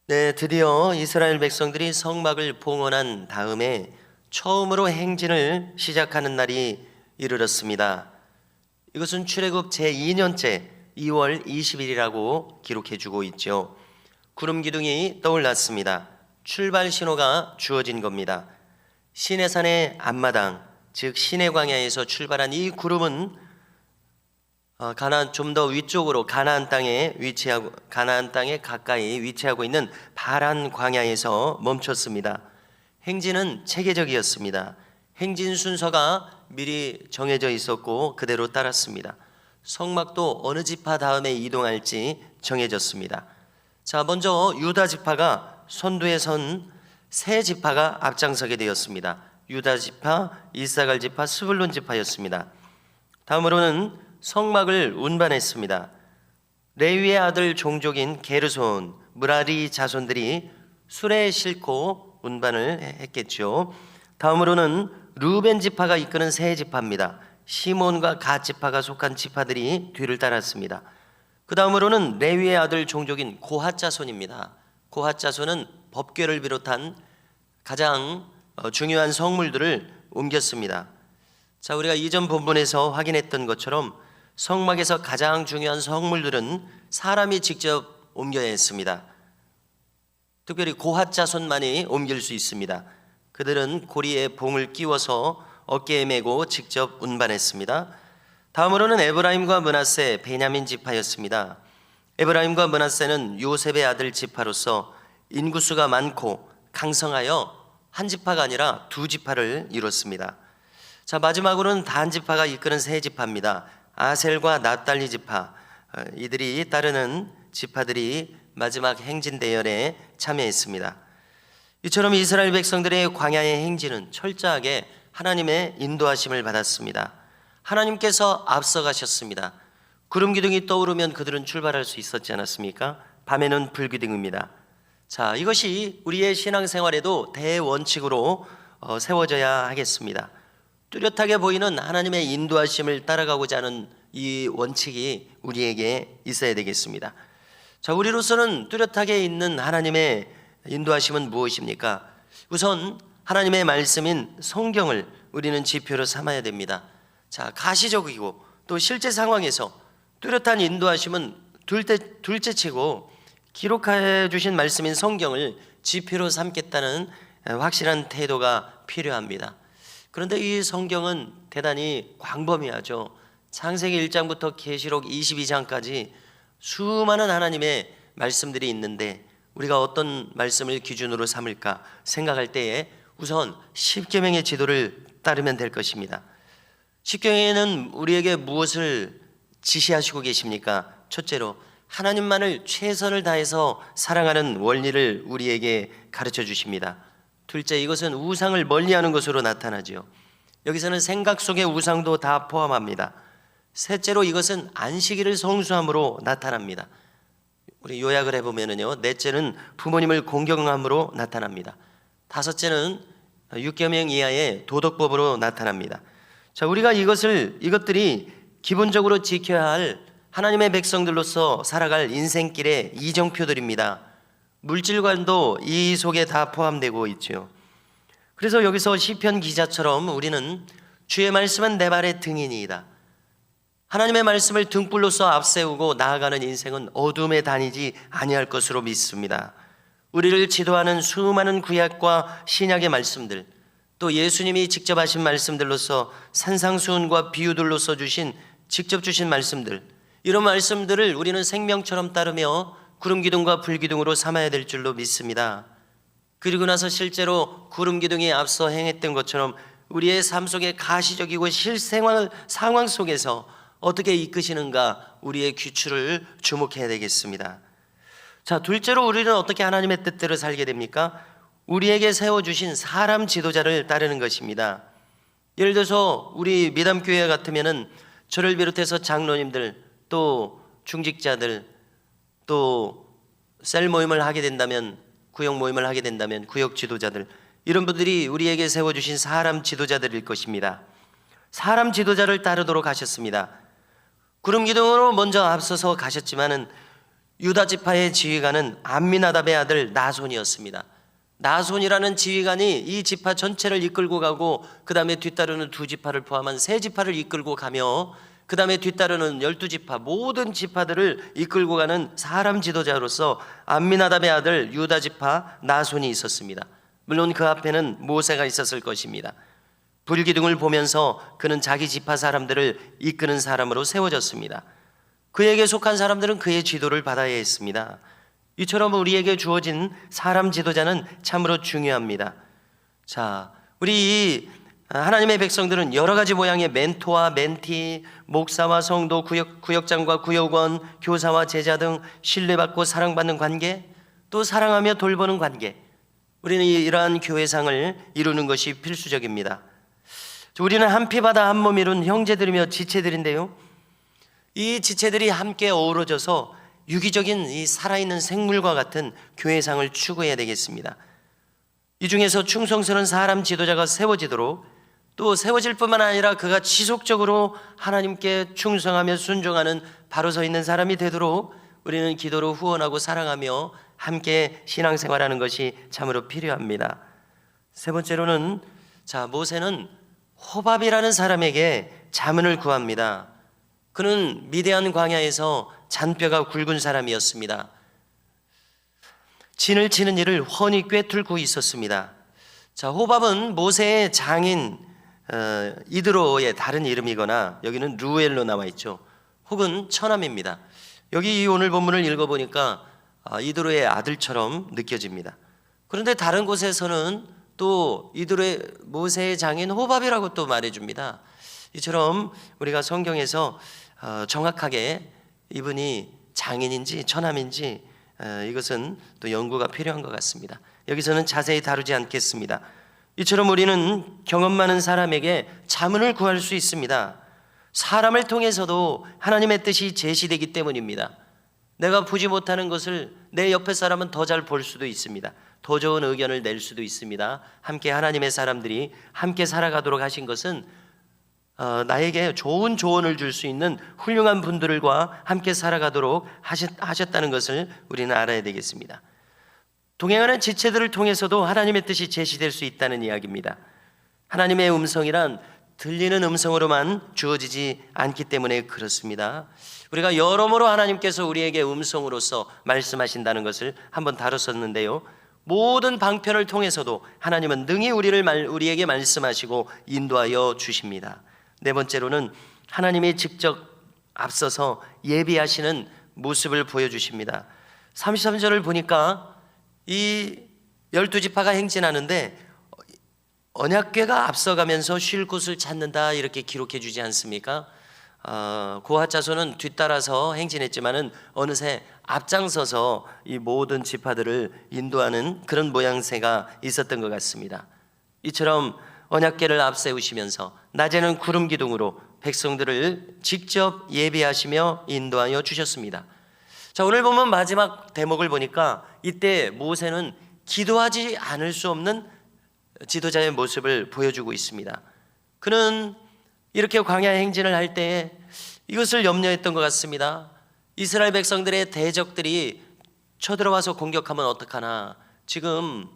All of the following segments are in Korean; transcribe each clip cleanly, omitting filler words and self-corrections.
네, 드디어 이스라엘 백성들이 성막을 봉헌한 다음에 처음으로 행진을 시작하는 날이 이르렀습니다. 이것은 출애굽 제2년째 2월 20일이라고 기록해주고 있죠. 구름 기둥이 떠올랐습니다. 출발 신호가 주어진 겁니다. 시내산의 앞마당, 즉 시내 광야에서 출발한 이 구름은 좀 더 위쪽으로 가나안 땅에 가까이 위치하고 있는 바란 광야에서 멈췄습니다. 행진은 체계적이었습니다. 행진 순서가 미리 정해져 있었고 그대로 따랐습니다. 성막도 어느 지파 다음에 이동할지 정해졌습니다. 자, 먼저 유다 지파가 선두에 선 세 지파가 앞장서게 되었습니다. 유다 지파, 이사갈 지파, 스불론 지파였습니다. 다음으로는 성막을 운반했습니다. 레위의 아들 종족인 게르손, 므라리 자손들이 수레에 싣고 운반을 했겠죠. 다음으로는 루벤 지파가 이끄는 세 지파입니다. 시몬과 갓 지파가 속한 지파들이 뒤를 따랐습니다. 그 다음으로는 레위의 아들 종족인 고핫 자손입니다. 고핫 자손은 법궤를 비롯한 가장 중요한 성물들을 옮겼습니다. 자, 우리가 이전 본문에서 확인했던 것처럼 성막에서 가장 중요한 성물들은 사람이 직접 옮겨야 했습니다. 특별히 고핫 자손만이 옮길 수 있습니다. 그들은 고리에 봉을 끼워서 어깨에 메고 직접 운반했습니다. 다음으로는 에브라임과 므낫세, 베냐민 지파였습니다. 에브라임과 므낫세는 요셉의 아들 지파로서 인구수가 많고 강성하여 한 지파가 아니라 두 지파를 이뤘습니다. 자, 마지막으로는 단 지파가 이끄는 세 지파입니다. 아셀과 납달리 지파, 이들이 따르는 지파들이 마지막 행진 대열에 참여했습니다. 이처럼 이스라엘 백성들의 광야의 행진은 철저하게 하나님의 인도하심을 받았습니다. 하나님께서 앞서가셨습니다. 구름 기둥이 떠오르면 그들은 출발할 수 있었지 않았습니까? 밤에는 불기둥입니다. 자, 이것이 우리의 신앙생활에도 대원칙으로 세워져야 하겠습니다. 뚜렷하게 보이는 하나님의 인도하심을 따라가고자 하는 이 원칙이 우리에게 있어야 되겠습니다. 자, 우리로서는 뚜렷하게 있는 하나님의 인도하심은 무엇입니까? 우선 하나님의 말씀인 성경을 우리는 지표로 삼아야 됩니다. 자, 가시적이고 또 실제 상황에서 뚜렷한 인도하심은 둘째치고 기록해 주신 말씀인 성경을 지표로 삼겠다는 확실한 태도가 필요합니다. 그런데 이 성경은 대단히 광범위하죠. 창세기 1장부터 계시록 22장까지 수많은 하나님의 말씀들이 있는데 우리가 어떤 말씀을 기준으로 삼을까 생각할 때에 우선 십계명의 지도를 따르면 될 것입니다. 십계명에는 우리에게 무엇을 지시하시고 계십니까? 첫째로 하나님만을 최선을 다해서 사랑하는 원리를 우리에게 가르쳐 주십니다. 둘째, 이것은 우상을 멀리하는 것으로 나타나죠. 여기서는 생각 속의 우상도 다 포함합니다. 셋째로 이것은 안식일을 성수함으로 나타납니다. 우리 요약을 해보면요, 넷째는 부모님을 공경함으로 나타납니다. 다섯째는 육계명 이하의 도덕법으로 나타납니다. 자, 우리가 이것들이 기본적으로 지켜야 할 하나님의 백성들로서 살아갈 인생길의 이정표들입니다. 물질관도 이 속에 다 포함되고 있죠. 그래서 여기서 시편 기자처럼 우리는 주의 말씀은 내 발의 등이니이다. 하나님의 말씀을 등불로서 앞세우고 나아가는 인생은 어둠에 다니지 아니할 것으로 믿습니다. 우리를 지도하는 수많은 구약과 신약의 말씀들, 또 예수님이 직접 하신 말씀들로서 산상수훈과 비유들로서 직접 주신 말씀들, 이런 말씀들을 우리는 생명처럼 따르며 구름기둥과 불기둥으로 삼아야 될 줄로 믿습니다. 그리고 나서 실제로 구름기둥이 앞서 행했던 것처럼 우리의 삶 속에 가시적이고 실생활 상황 속에서 어떻게 이끄시는가 우리의 귀추를 주목해야 되겠습니다. 자, 둘째로 우리는 어떻게 하나님의 뜻대로 살게 됩니까? 우리에게 세워주신 사람 지도자를 따르는 것입니다. 예를 들어서 우리 미담교회 같으면은 저를 비롯해서 장로님들, 또 중직자들, 또 셀 모임을 하게 된다면, 구역 모임을 하게 된다면 구역 지도자들, 이런 분들이 우리에게 세워주신 사람 지도자들일 것입니다. 사람 지도자를 따르도록 하셨습니다. 구름 기둥으로 먼저 앞서서 가셨지만은 유다 지파의 지휘관은 암미나답의 아들 나손이었습니다. 나손이라는 지휘관이 이 지파 전체를 이끌고 가고 그 다음에 뒤따르는 두 지파를 포함한 세 지파를 이끌고 가며 그 다음에 뒤따르는 12지파 모든 지파들을 이끌고 가는 사람 지도자로서 암미나답의 아들 유다 지파 나손이 있었습니다. 물론 그 앞에는 모세가 있었을 것입니다. 불기둥을 보면서 그는 자기 지파 사람들을 이끄는 사람으로 세워졌습니다. 그에게 속한 사람들은 그의 지도를 받아야 했습니다. 이처럼 우리에게 주어진 사람 지도자는 참으로 중요합니다. 자, 우리 하나님의 백성들은 여러 가지 모양의 멘토와 멘티, 목사와 성도, 구역장과 구역원, 교사와 제자 등 신뢰받고 사랑받는 관계, 또 사랑하며 돌보는 관계, 우리는 이러한 교회상을 이루는 것이 필수적입니다. 우리는 한 피바다 한 몸 이룬 형제들이며 지체들인데요, 이 지체들이 함께 어우러져서 유기적인 이 살아있는 생물과 같은 교회상을 추구해야 되겠습니다. 이 중에서 충성스러운 사람 지도자가 세워지도록, 또 세워질 뿐만 아니라 그가 지속적으로 하나님께 충성하며 순종하는 바로 서 있는 사람이 되도록 우리는 기도로 후원하고 사랑하며 함께 신앙생활하는 것이 참으로 필요합니다. 세 번째로는, 모세는 호밥이라는 사람에게 자문을 구합니다. 그는 미디안 광야에서 잔뼈가 굵은 사람이었습니다. 진을 치는 일을 훤히 꿰뚫고 있었습니다. 호밥은 모세의 장인 이드로의 다른 이름이거나, 여기는 루엘로 나와 있죠. 혹은 처남입니다. 여기 오늘 본문을 읽어보니까 이드로의 아들처럼 느껴집니다. 그런데 다른 곳에서는 또 이드로의 모세의 장인 호밥이라고 또 말해줍니다. 이처럼 우리가 성경에서 정확하게 이분이 장인인지 처남인지 이것은 또 연구가 필요한 것 같습니다. 여기서는 자세히 다루지 않겠습니다. 이처럼 우리는 경험 많은 사람에게 자문을 구할 수 있습니다. 사람을 통해서도 하나님의 뜻이 제시되기 때문입니다. 내가 보지 못하는 것을 내 옆에 사람은 더 잘 볼 수도 있습니다. 더 좋은 의견을 낼 수도 있습니다. 함께 하나님의 사람들이 함께 살아가도록 하신 것은 나에게 좋은 조언을 줄 수 있는 훌륭한 분들과 함께 살아가도록 하셨다는 것을 우리는 알아야 되겠습니다. 동행하는 지체들을 통해서도 하나님의 뜻이 제시될 수 있다는 이야기입니다. 하나님의 음성이란 들리는 음성으로만 주어지지 않기 때문에 그렇습니다. 우리가 여러모로 하나님께서 우리에게 음성으로서 말씀하신다는 것을 한번 다뤘었는데요, 모든 방편을 통해서도 하나님은 능히 우리에게 말씀하시고 인도하여 주십니다. 네 번째로는 하나님이 직접 앞서서 예비하시는 모습을 보여주십니다. 33절을 보니까 이 12지파가 행진하는데 언약궤가 앞서가면서 쉴 곳을 찾는다 이렇게 기록해 주지 않습니까? 고핫 자손은 뒤따라서 행진했지만은 어느새 앞장서서 이 모든 지파들을 인도하는 그런 모양새가 있었던 것 같습니다. 이처럼 언약궤를 앞세우시면서 낮에는 구름 기둥으로 백성들을 직접 예비하시며 인도하여 주셨습니다. 오늘 보면 마지막 대목을 보니까 이때 모세는 기도하지 않을 수 없는 지도자의 모습을 보여주고 있습니다. 그는 이렇게 광야 행진을 할 때에 이것을 염려했던 것 같습니다. 이스라엘 백성들의 대적들이 쳐들어와서 공격하면 어떡하나. 지금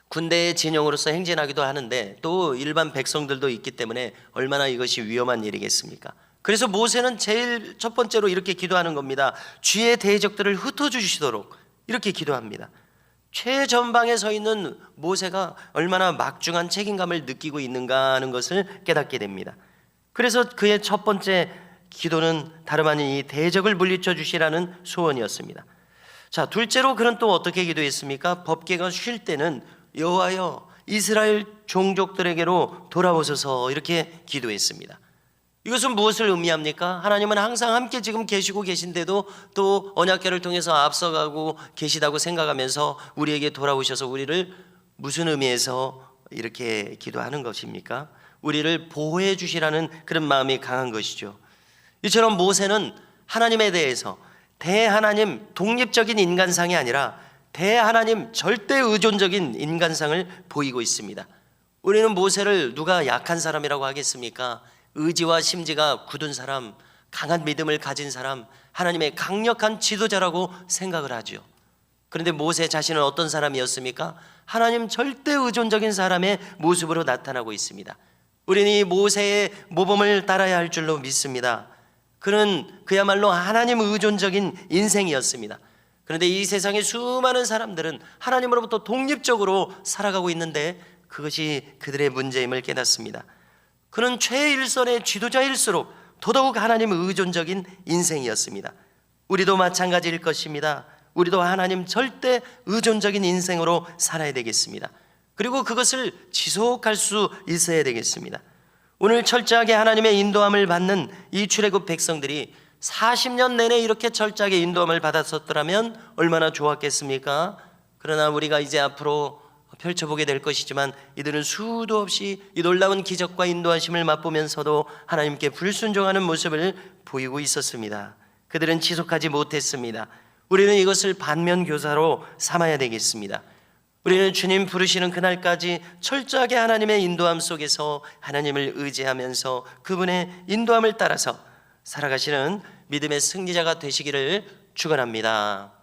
군대의 진영으로서 행진하기도 하는데 또 일반 백성들도 있기 때문에 얼마나 이것이 위험한 일이겠습니까? 그래서 모세는 제일 첫 번째로 이렇게 기도하는 겁니다. 주의 대적들을 흩어주시도록 이렇게 기도합니다. 최전방에 서 있는 모세가 얼마나 막중한 책임감을 느끼고 있는가 하는 것을 깨닫게 됩니다. 그래서 그의 첫 번째 기도는 다름 아닌 이 대적을 물리쳐 주시라는 소원이었습니다. 둘째로 그는 또 어떻게 기도했습니까? 법궤가 쉴 때는 여호와여 이스라엘 종족들에게로 돌아오소서 이렇게 기도했습니다. 이것은 무엇을 의미합니까? 하나님은 항상 함께 지금 계시고 계신데도 또 언약궤를 통해서 앞서가고 계시다고 생각하면서 우리에게 돌아오셔서 우리를 무슨 의미에서 이렇게 기도하는 것입니까? 우리를 보호해 주시라는 그런 마음이 강한 것이죠. 이처럼 모세는 하나님에 대해서 대하나님 독립적인 인간상이 아니라 대하나님 절대 의존적인 인간상을 보이고 있습니다. 우리는 모세를 누가 약한 사람이라고 하겠습니까? 의지와 심지가 굳은 사람, 강한 믿음을 가진 사람, 하나님의 강력한 지도자라고 생각을 하죠. 그런데 모세 자신은 어떤 사람이었습니까? 하나님 절대 의존적인 사람의 모습으로 나타나고 있습니다. 우리는 이 모세의 모범을 따라야 할 줄로 믿습니다. 그는 그야말로 하나님 의존적인 인생이었습니다. 그런데 이 세상의 수많은 사람들은 하나님으로부터 독립적으로 살아가고 있는데 그것이 그들의 문제임을 깨닫습니다. 그는 최일선의 지도자일수록 더더욱 하나님 의존적인 인생이었습니다. 우리도 마찬가지일 것입니다. 우리도 하나님 절대 의존적인 인생으로 살아야 되겠습니다. 그리고 그것을 지속할 수 있어야 되겠습니다. 오늘 철저하게 하나님의 인도함을 받는 이 출애굽 백성들이 40년 내내 이렇게 철저하게 인도함을 받았었더라면 얼마나 좋았겠습니까? 그러나 우리가 이제 앞으로 펼쳐보게 될 것이지만 이들은 수도 없이 이 놀라운 기적과 인도하심을 맛보면서도 하나님께 불순종하는 모습을 보이고 있었습니다. 그들은 지속하지 못했습니다. 우리는 이것을 반면교사로 삼아야 되겠습니다. 우리는 주님 부르시는 그날까지 철저하게 하나님의 인도함 속에서 하나님을 의지하면서 그분의 인도함을 따라서 살아가시는 믿음의 승리자가 되시기를 축원합니다.